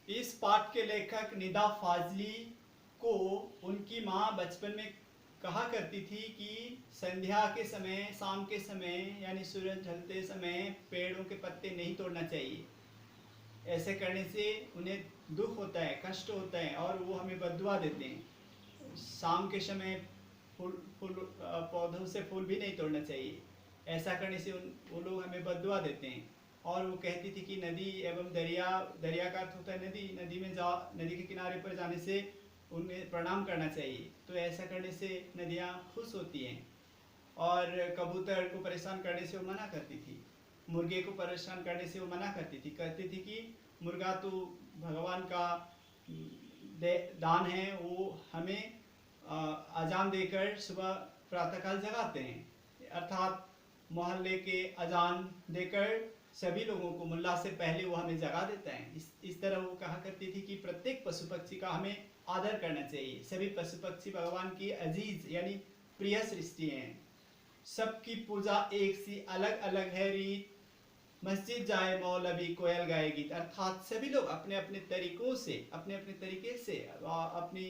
इस पाठ के लेखक निदा फाजली को उनकी माँ बचपन में कहा करती थी कि संध्या के समय, शाम के समय, यानी सूरज ढलते समय पेड़ों के पत्ते नहीं तोड़ना चाहिए। ऐसे करने से उन्हें दुख होता है, कष्ट होता है और वो हमें बद्दुआ देते हैं। शाम के समय फूल फूल पौधों से फूल भी नहीं तोड़ना चाहिए। ऐसा करने से वो लोग हमें बद्दुआ देते हैं। और वो कहती थी कि नदी एवं दरिया, दरिया का अर्थ होता है नदी, नदी में जा, नदी के किनारे पर जाने से उन्हें प्रणाम करना चाहिए। तो ऐसा करने से नदियाँ खुश होती हैं। और कबूतर को परेशान करने से वो मना करती थी। मुर्गे को परेशान करने से वो मना करती थी, कहती थी कि मुर्गा तो भगवान का दान है, वो हमें अजान देकर सुबह प्रातःकाल जगाते हैं। अर्थात मोहल्ले के अजान देकर सभी लोगों को, मुल्ला से पहले वो हमें जगा देता है। इस तरह वो कहा करती थी कि प्रत्येक पशु पक्षी का हमें आदर करना चाहिए। सभी पशु पक्षी भगवान की अजीज यानी प्रिय सृष्टि हैं। सबकी पूजा एक सी अलग अलग है रीत, मस्जिद जाए मौलवी कोयल गाए गीत। अर्थात सभी लोग अपने अपने तरीकों से, अपने अपने तरीके से अपनी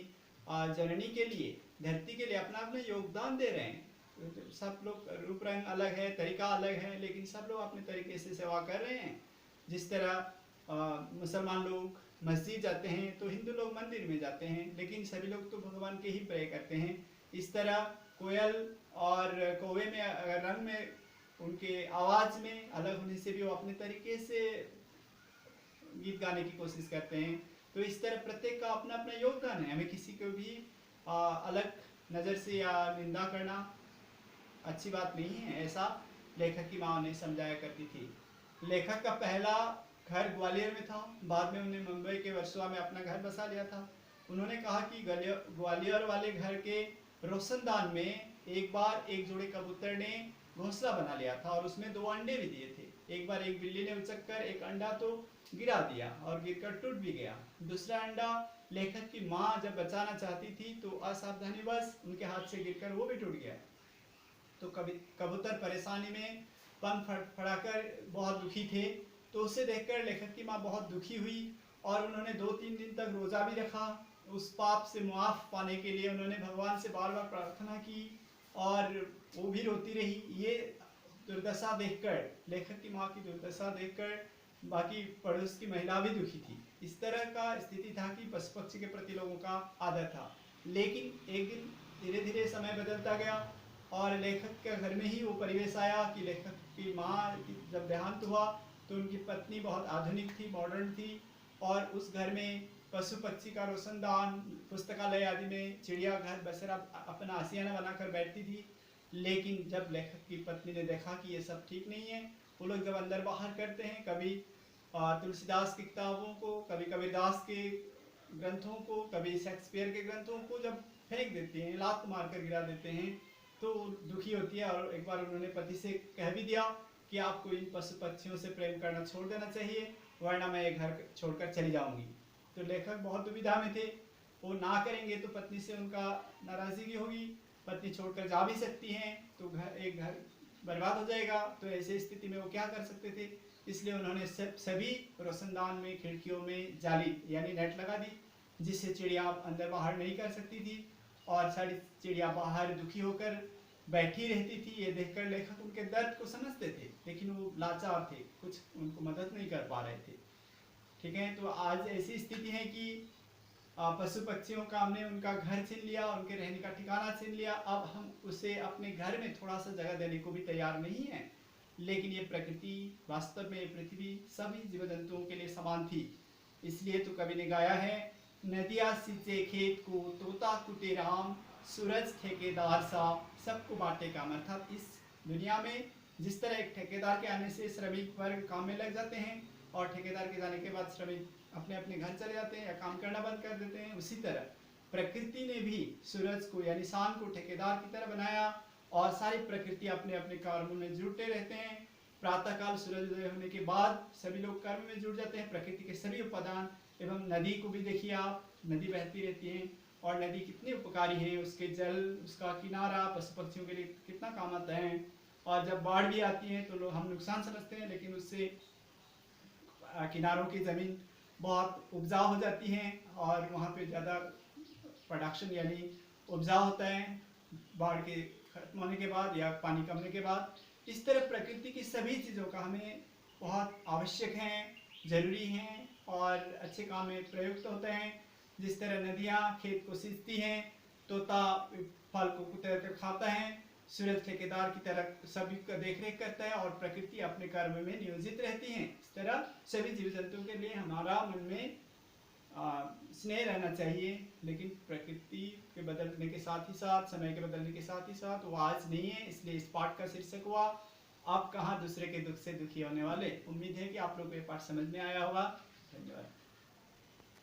जननी के लिए, धरती के लिए अपना अपना योगदान दे रहे हैं। सब लोग रूप रंग अलग है, तरीका अलग है, लेकिन सब लोग अपने तरीके से सेवा कर रहे हैं। जिस तरह मुसलमान लोग मस्जिद जाते हैं तो हिंदू लोग मंदिर में जाते हैं, लेकिन सभी लोग तो भगवान के ही प्रे करते हैं। इस तरह कोयल और कौवे में अगर रंग में, उनके आवाज़ में अलग होने से भी वो अपने तरीके से गीत गाने की कोशिश करते हैं। तो इस तरह प्रत्येक का अपना अपना योगदान है। हमें किसी को भी अलग नज़र से या निंदा करना अच्छी बात नहीं है, ऐसा लेखक की माँ उन्हें समझाया करती थी। लेखक का पहला घर ग्वालियर में था, बाद में उन्हें मुंबई के वर्सोवा में अपना घर बसा लिया था। उन्होंने कहा कि ग्वालियर वाले घर के रोशनदान में एक बार एक जोड़े कबूतर ने घोंसला बना लिया था और उसमें 2 अंडे भी दिए थे। एक बार एक बिल्ली ने उचक कर एक अंडा तो गिरा दिया और गिरकर टूट भी गया। दूसरा अंडा लेखक की माँ जब बचाना चाहती थी तो असावधानीवश उनके हाथ से गिरकर वो भी टूट गया। तो कबूतर परेशानी में पंख फड़फड़ाकर बहुत दुखी थे। तो उसे देखकर लेखक की माँ बहुत दुखी हुई और उन्होंने 2-3 दिन तक रोज़ा भी रखा। उस पाप से मुआफ़ पाने के लिए उन्होंने भगवान से बार बार प्रार्थना की और वो भी रोती रही। ये दुर्दशा देखकर, लेखक की माँ की दुर्दशा देखकर बाकी पड़ोस की महिला भी दुखी थी। इस तरह का स्थिति था कि पशु पक्षी के प्रति लोगों का आदर था। लेकिन एक दिन धीरे धीरे समय बदलता गया और लेखक के घर में ही वो परिवेश आया कि लेखक की माँ जब देहांत हुआ तो उनकी पत्नी बहुत आधुनिक थी, मॉडर्न थी, और उस घर में पशु पक्षी का रोशनदान, पुस्तकालय आदि में चिड़ियाघर, बसेरा, अपना आशियाना बनाकर बैठती थी। लेकिन जब लेखक की पत्नी ने देखा कि ये सब ठीक नहीं है, वो लोग जब अंदर बाहर करते हैं, कभी तुलसीदास की किताबों को, कभी कबीरदास के ग्रंथों को, कभी शेक्सपियर के ग्रंथों को जब फेंक देते हैं, लात मारकर गिरा देते हैं, तो दुखी होती है। और एक बार उन्होंने पति से कह भी दिया कि आपको इन पशु पक्षियों से प्रेम करना छोड़ देना चाहिए, वरना मैं ये घर छोड़कर चली जाऊंगी। तो लेखक बहुत दुविधा में थे। वो ना करेंगे तो पत्नी से उनका नाराज़गी होगी, पत्नी छोड़कर जा भी सकती हैं तो एक घर बर्बाद हो जाएगा। तो ऐसे स्थिति में वो क्या कर सकते थे, इसलिए उन्होंने सभी रोशनदान में, खिड़कियों में जाली यानी नेट लगा दी, जिससे चिड़िया अंदर बाहर नहीं कर सकती थी और सारी चिड़िया बाहर दुखी होकर बैठी रहती थी। ये देखकर लेखक उनके दर्द को समझते थे, लेकिन वो लाचार थे, कुछ उनको मदद नहीं कर पा रहे थे। ठीक है, तो आज ऐसी स्थिति है कि पशु पक्षियों का हमने उनका घर छीन लिया, उनके रहने का ठिकाना छीन लिया। अब हम उसे अपने घर में थोड़ा सा जगह देने को भी तैयार नहीं है। लेकिन ये प्रकृति, वास्तव में ये पृथ्वी सभी जीव जंतुओं के लिए समान थी। इसलिए तो कवि ने गाया है, नदिया सींचे खेत को, तोता कुटे राम, सूरज ठेकेदार सा, सबको बांटे काम। अर्थात इस दुनिया में जिस तरह एक ठेकेदार के आने से श्रमिक वर्ग काम में लग जाते हैं और ठेकेदार के जाने के बाद श्रमिक अपने अपने घर चले जाते हैं या काम करना बंद कर देते हैं, उसी तरह प्रकृति ने भी सूरज को यानी शान को ठेकेदार की तरह बनाया और सारी प्रकृति अपने अपने कर्म में जुटे रहते हैं। प्रातःकाल सूर्योदय होने के बाद सभी लोग कर्म में जुट जाते हैं। प्रकृति के सभी उपादान, एवं नदी को भी देखिए आप, नदी बहती रहती है और नदी कितनी उपकारी है, उसके जल, उसका किनारा पशु पक्षियों के लिए कितना काम आता है। और जब बाढ़ भी आती है तो लोग हम नुकसान समझते हैं, लेकिन उससे किनारों की ज़मीन बहुत उपजाऊ हो जाती हैं और वहाँ पे ज़्यादा प्रोडक्शन यानी उपजाऊ होता है बाढ़ के खत्म होने के बाद या पानी कम होने के बाद। इस तरह प्रकृति की सभी चीज़ों का हमें बहुत आवश्यक हैं, ज़रूरी हैं और अच्छे काम में प्रयुक्त होते हैं। जिस तरह नदियाँ खेत को सींचती हैं, तोता फल को कुतर कर खाता है, सूरज ठेकेदार की तरह सभी का देख रेख करता है और प्रकृति अपने कर्म में नियोजित रहती है। इस तरह सभी जीव जंतुओं के लिए हमारा मन में स्नेह रहना चाहिए, लेकिन प्रकृति के बदलने के साथ ही साथ, समय के बदलने के साथ ही साथ वो आज नहीं है। इसलिए इस पाठ का शीर्षक हुआ आप कहाँ दूसरे के दुख से दुखी होने वाले। उम्मीद है कि आप लोग को ये पाठ समझ में आया होगा।